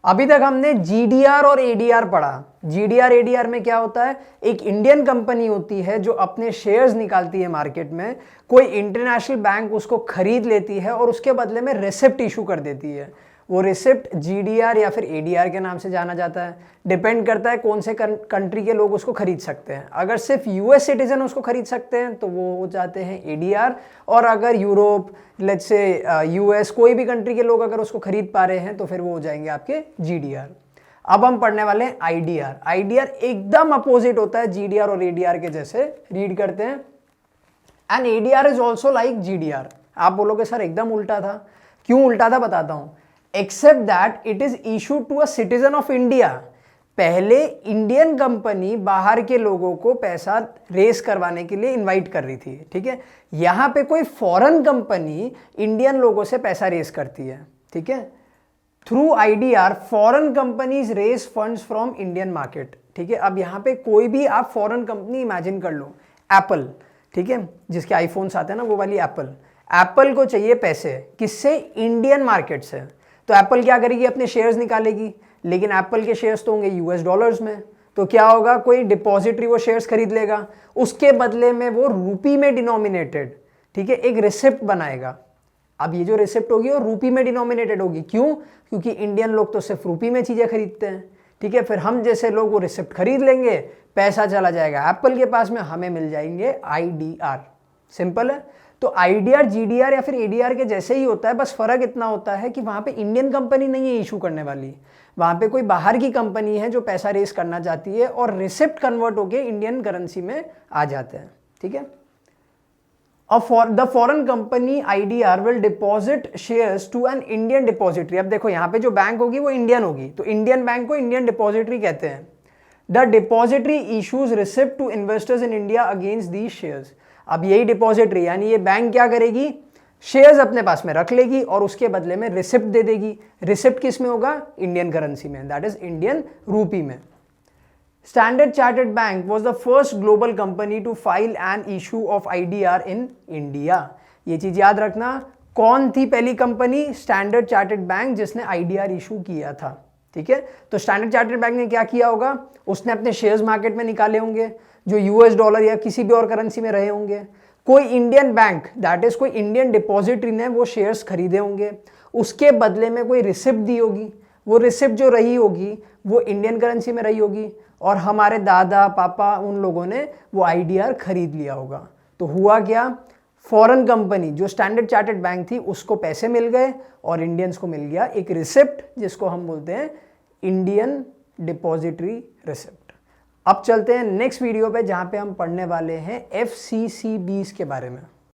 अभी तक हमने जीडीआर और एडीआर पढ़ा। जीडीआर एडीआर में क्या होता है, एक इंडियन कंपनी होती है जो अपने शेयर्स निकालती है मार्केट में, कोई इंटरनेशनल बैंक उसको खरीद लेती है और उसके बदले में रिसिप्ट इशू कर देती है। वो रिसिप्ट जीडीआर या फिर एडीआर के नाम से जाना जाता है। डिपेंड करता है कौन से कंट्री के लोग उसको खरीद सकते हैं। अगर सिर्फ यूएस सिटीजन उसको खरीद सकते हैं तो वो हो जाते हैं एडीआर, और अगर यूरोप, लेट्स से यूएस, कोई भी कंट्री के लोग अगर उसको खरीद पा रहे हैं तो फिर वो हो जाएंगे आपके जीडीआर। अब हम पढ़ने वाले हैं आईडीआर। आईडीआर एकदम अपोजिट होता है जीडीआर और एडीआर के जैसे। रीड करते हैं, and ADR is also like GDR. आप बोलोगे सर एकदम उल्टा था, क्यों उल्टा था बताता हूं। Except that it is issued to a citizen of India. पहले इंडियन कंपनी बाहर के लोगों को पैसा रेस करवाने के लिए इनवाइट कर रही थी, ठीक है। यहां पे कोई फॉरेन कंपनी इंडियन लोगों से पैसा रेस करती है, ठीक है। Through IDR foreign companies raise funds from Indian market, ठीक है। अब यहां पे कोई भी आप फॉरेन कंपनी इमेजिन कर लो, एप्पल, ठीक है, जिसके आईफोन्स आते हैं ना, वो वाली एप्पल। एप्पल को चाहिए पैसे किससे, इंडियन मार्केट से। तो एप्पल क्या करेगी, अपने शेयर्स निकालेगी, लेकिन एप्पल के शेयर्स तो होंगे यूएस डॉलर्स में। तो क्या होगा, कोई डिपॉजिटरी वो शेयर्स खरीद लेगा, उसके बदले में वो रूपी में डिनोमिनेटेड, ठीक है, एक रिसिप्ट बनाएगा। अब ये जो रिसिप्ट होगी वो रूपी में डिनोमिनेटेड होगी। क्यों, क्योंकि इंडियन लोग तो सिर्फ रूपी में चीजें खरीदते हैं, ठीक है। फिर हम जैसे लोग वो रिसिप्ट खरीद लेंगे, पैसा चला जाएगा एप्पल के पास में, हमें मिल जाएंगे आईडीआर। सिंपल है। तो आईडीआर जीडीआर या फिर एडीआर के जैसे ही होता है, बस फर्क इतना होता है कि वहां पे इंडियन कंपनी नहीं है इशू करने वाली, वहां पे कोई बाहर की कंपनी है जो पैसा रेस करना चाहती है और रिसिप्ट कन्वर्ट होके इंडियन करेंसी में आ जाते हैं, ठीक है। The foreign company IDR will deposit shares to an Indian depository। अब देखो यहाँ पे जो बैंक होगी वो इंडियन होगी, तो इंडियन बैंक को इंडियन डिपॉजिटरी कहते हैं। The depository issues receipt to investors in India against these shares। अब यही डिपॉजिटरी यानी ये बैंक क्या करेगी, शेयर्स अपने पास में रख लेगी और उसके बदले में रिसिप्ट दे देगी। रिसिप्ट किस में होगा, इंडियन करेंसी में, दैट इज इंडियन रूपी में। Standard Chartered Bank was the first global company to file an issue of IDR in India। ये चीज याद रखना, कौन थी पहली कंपनी, स्टैंडर्ड चार्टर्ड बैंक, जिसने आईडीआर इशू किया था, ठीक है। तो स्टैंडर्ड चार्टर्ड बैंक ने क्या किया होगा, उसने अपने शेयर्स मार्केट में निकाले होंगे जो यूएस डॉलर या किसी भी और करेंसी में रहे होंगे। कोई इंडियन बैंक, दैट इज कोई इंडियन डिपॉजिटरी ने वो शेयर्स खरीदे होंगे, उसके बदले में कोई रिसिप्ट दी होगी। वो रिसिप्ट जो रही होगी वो इंडियन करेंसी में रही होगी और हमारे दादा पापा उन लोगों ने वो आईडीआर खरीद लिया होगा। तो हुआ क्या, फॉरेन कंपनी जो स्टैंडर्ड चार्टर्ड बैंक थी उसको पैसे मिल गए और इंडियंस को मिल गया एक रिसिप्ट, जिसको हम बोलते हैं इंडियन डिपॉजिटरी रिसिप्ट। अब चलते हैं नेक्स्ट वीडियो पे, जहां पे हम पढ़ने वाले हैं एफसीसीबीज के बारे में।